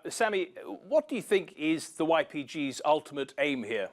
Sami, what do you think is the YPG's ultimate aim here?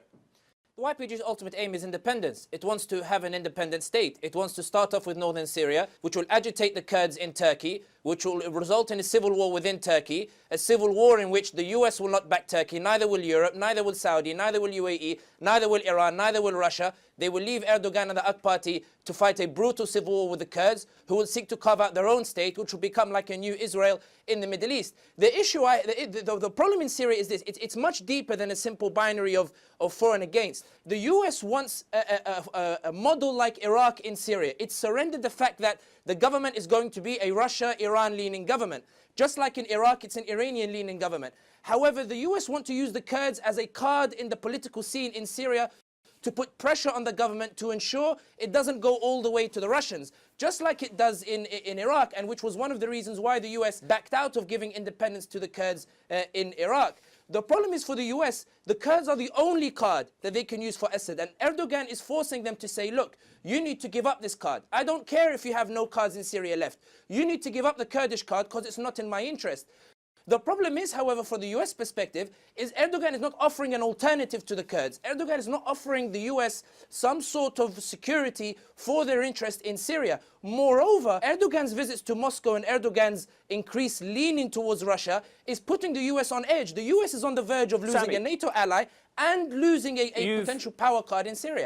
The YPG's ultimate aim is independence. It wants to have an independent state. It wants to start off with northern Syria, which will agitate the Kurds in Turkey, which will result in a civil war within Turkey, a civil war in which the US will not back Turkey, neither will Europe, neither will Saudi, neither will UAE, neither will Iran, neither will Russia. They will leave Erdogan and the AK Party to fight a brutal civil war with the Kurds, who will seek to carve out their own state, which will become like a new Israel in the Middle East. The issue, the problem in Syria is this: it's much deeper than a simple binary of for and against. The US wants a model like Iraq in Syria. It surrendered the fact that the government is going to be a Russia-Iran-leaning government. Just like in Iraq, it's an Iranian-leaning government. However, the US want to use the Kurds as a card in the political scene in Syria to put pressure on the government to ensure it doesn't go all the way to the Russians, just like it does in Iraq, and which was one of the reasons why the US backed out of giving independence to the Kurds in Iraq. The problem is, for the US, the Kurds are the only card that they can use for Assad, and Erdogan is forcing them to say, look, you need to give up this card. I don't care if you have no cards in Syria left. You need to give up the Kurdish card because it's not in my interest. The problem is, however, for the US perspective, is Erdogan is not offering an alternative to the Kurds. Erdogan is not offering the US some sort of security for their interest in Syria. Moreover, Erdogan's visits to Moscow and Erdogan's increased leaning towards Russia is putting the US on edge. The US is on the verge of losing a NATO ally and losing a potential power card in Syria.